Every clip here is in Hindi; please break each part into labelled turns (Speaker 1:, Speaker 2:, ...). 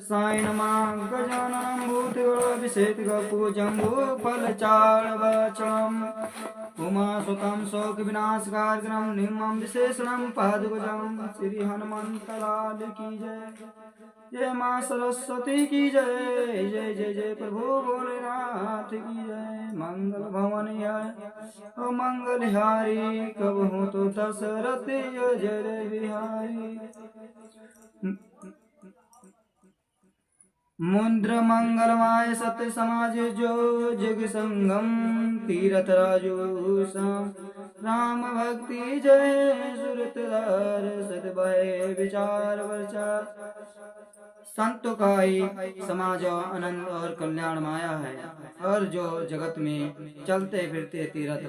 Speaker 1: साई नमः गजाननं भूतगणाभिषेकपूजम्बूफलचार्वचम् उमासुतं शोकविनाशकारकं निम्नं विशेषणं पादुकजं श्री हनुमंतलाल की जय। जय माँ सरस्वती की जय। जय जय जय प्रभु भोलेनाथ की जय। मंगल भवन ओ मंगलहारी कब हूँ तो दशरथ जय बिहारी। मुद्र मंगलमाय सत्य समाज जो जग संगम तीरथ राजू राम भक्ति जय सुरत सत भय विचार वर्चा। संतों का ही समाज आनंद और कल्याण माया है और जो जगत में चलते फिरते तीरथ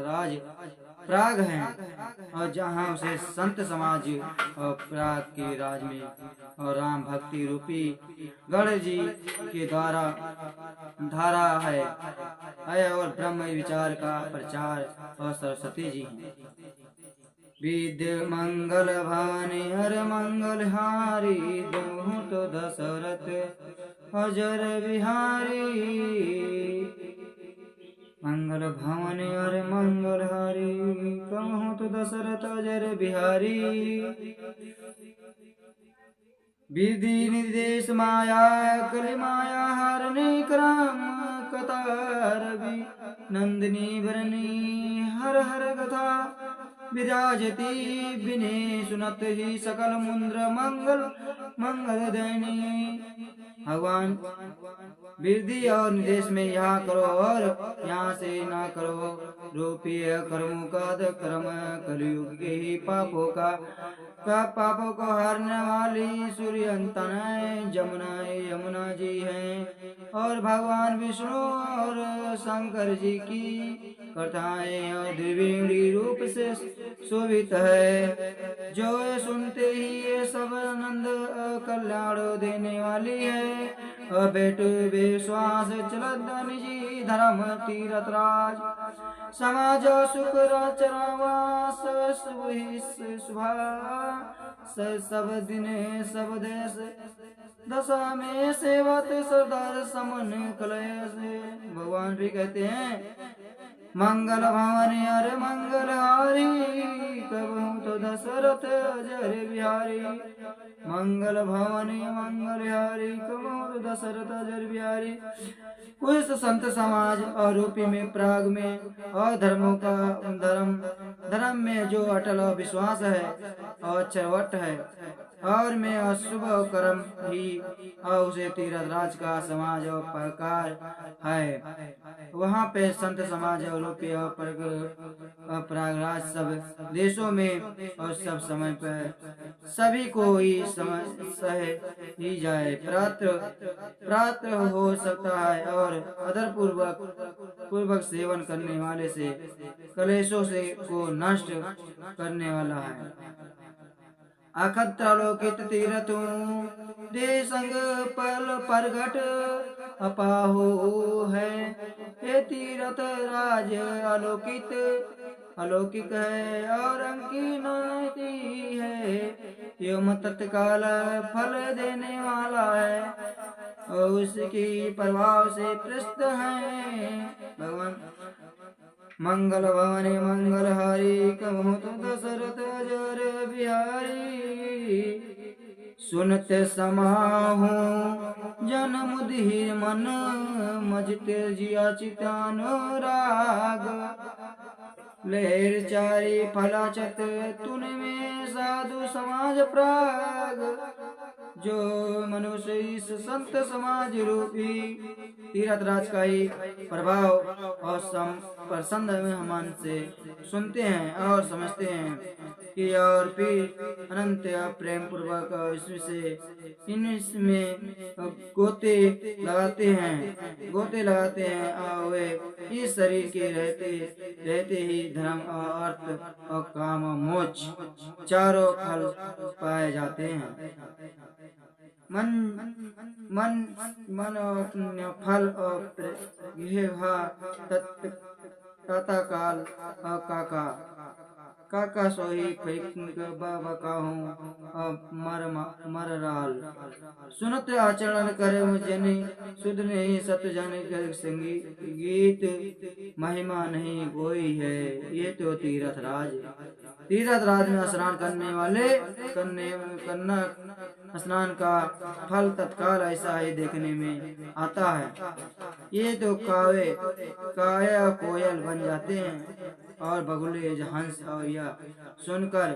Speaker 1: राज प्राग हैं और जहाँ उसे संत समाज और प्राग के राज में और राम भक्ति रूपी गण जी के द्वारा धारा है और ब्रह्म विचार का प्रचार और सरस्वती जी हैं। विद्य मंगल भवानी हर मंगल हारी दूँ तो दशरथ अजर बिहारी। मंगल भवन हर मंगल हारी कहूँ तो दशरथ अजर बिहारी। विधि निर्देश माया कलि माया हरणी क्रम कतारवि नंदिनी भरणी हर हर कथा विराजती बिने सुनत ही सकल मुद्र मंगल दैनी। भगवान वृद्धि और निर्देश में यहाँ करो और यहाँ से ना करो रूपीय कर्मों का कर्म कलयुग के ही पापों को हरने वाली सूर्य यमुना जी हैं और भगवान विष्णु और शंकर जी की कथाएं और द्विवेणी रूप से शोभित है। जो सुनते ही ये सब आनंद कल्याण देने वाली है। बेट विश्वास चलत निजी धर्म तीरथ राज समाज सुख चरावास शुभा सब दिन सब देश दशा में सेवत सरदार समन कलेश। भगवान भी कहते हैं मंगल भवन हर मंगल हारी कहूँ तो दशरथ अजर बिहारी। मंगल भवन मंगल हारी कहूँ तो दशरथ अजर बिहारी। उस संत समाज और रूपी में प्राग में और धर्म में जो अटल विश्वास है और चरवट है और में अशुभ कर्म ही और उसे तीरथ राज का समाज और प्रकार है। वहाँ पे संत समाज और रूपी और प्रयागराज सब देशों में और सब समय पर सभी को ही सह ही जाए प्रात्र हो सकता है और अदर पूर्वक सेवन करने वाले से कलेशों से को नष्ट करने वाला है। अखत्रालोकित तीर्थों दे संग पल परगट अपाहो है। ये तीरथ राज अलौकिक है और अंकित है। यम तत्काल फल देने वाला है और उसकी प्रभाव से प्रस्त है। भगवान मंगल भवन मंगल हारी कहूँ तो दशरथ अजर बिहारी। सुनते समाहू जन्म धीर मन मजते जिया चितानुराग। लहर चारी फलाचत तुन में साधु समाज प्राग। जो मनुष्य इस संत समाज रूपी तीरथ राज का ही प्रभाव और प्रसन्न मन से सुनते हैं और समझते हैं कि और फिर अनंत प्रेम पूर्वक इसमें गोते लगाते हैं और वे इस शरीर के रहते ही धर्म और अर्थ और काम और मोक्ष चारों फल पाए जाते हैं। मन और फल और तथा काल और काका काका सोही बकाहूँ मर राल। सुनत आचरण करे जनि सुध नहीं सत जन संगीत महिमा नहीं कोई है। ये तो तीरथ राज में स्नान करना स्नान का फल तत्काल ऐसा ही देखने में आता है। ये तो काया कोयल बन जाते हैं और बगुले हंस और यह सुनकर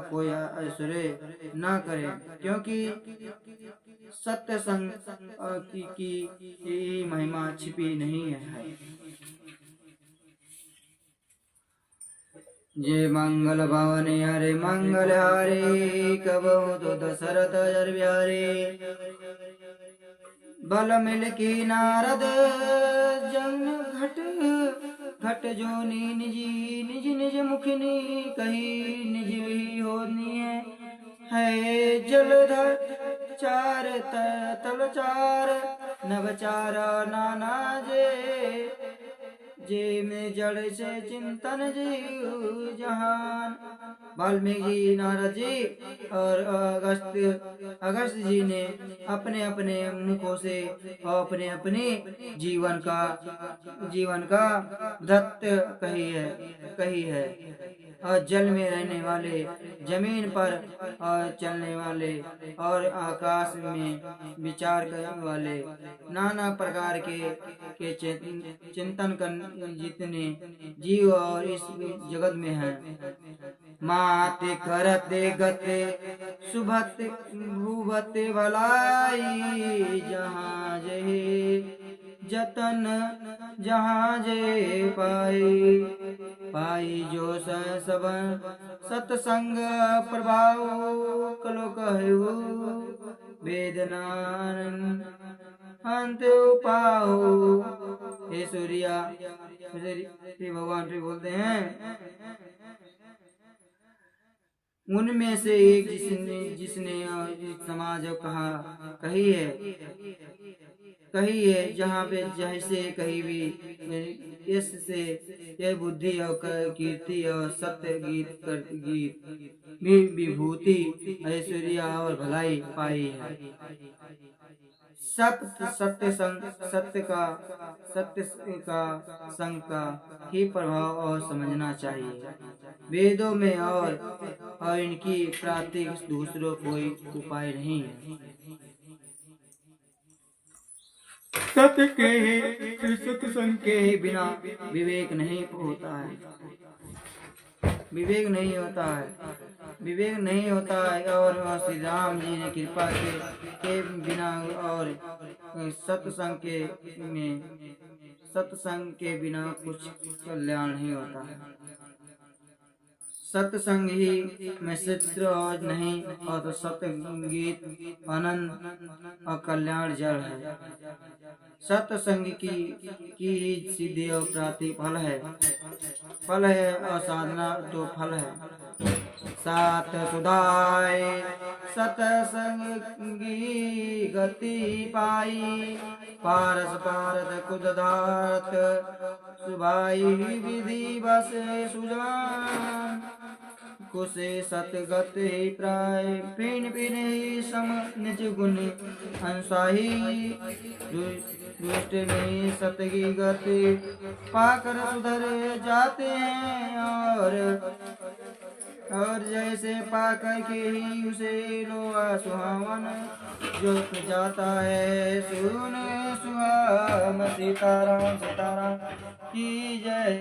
Speaker 1: कोई आश्चर्य न करे, क्योंकि सत्य संग की महिमा छिपी नहीं है। जय मंगल भवने हरे मंगल हारे कबहु तो दशरथ जर बिहारी। बल मिल की नारद जन घट जोनी निज मुखनी कही निज ही होनी है जलधर चार तल चार नवचार नाना जे में जड़ से चिंतन जीव जहान। वाल्मीकि नारद जी और अगस्त जी ने अपने अपने मुखों से और अपने अपने जीवन का दत्त कही है। और जल में रहने वाले, जमीन पर और चलने वाले और आकाश में विचार करने वाले, नाना प्रकार के चिंतन कर जितने जीव और इस जगत में हैं। माते करते गते सुभते भूभते भलाई जहाँ जे जतन जहाँ जे पाई जो सब सत्संग प्रभाव कलो कहु वेदनान अंत पाओ। हे सूर्या भगवान फिर बोलते हैं, उनमें से एक जिसने समाज कही है जहाँ पे जैसे कहीं भी यश से यह बुद्धि और कीर्ति और सत्य गीत विभूति ऐश्वर्य और भलाई पाई है। सत्य का संग का ही प्रभाव और समझना चाहिए। वेदों में और इनकी प्राप्ति दूसरों कोई उपाय नहीं है। सत्संग के ही बिना विवेक नहीं होता है। विवेक नहीं होता है और श्री राम जी ने कृपा के बिना और सत्संग के बिना कुछ कल्याण नहीं होता है। सत्संग ही में चित्र और नहीं और तो सत्संगीत आनंद और कल्याण जड़ है। सत्संग की ही सिद्धि और प्राप्ति फल है और साधना तो फल है। सात सुधाय सत्संगी गति पाई पारस कुदधात सुभाई विधि बस सुजान कुशे सतगत ही प्राय पिन ही सम निज गुण अंसाही दुष्ट नहीं सतगी गति पाकर सुधर जाते हैं और जैसे पाकर के ही उसे लोआ सुहावन जो जाता है सुन सुहाम सीताराम की जय।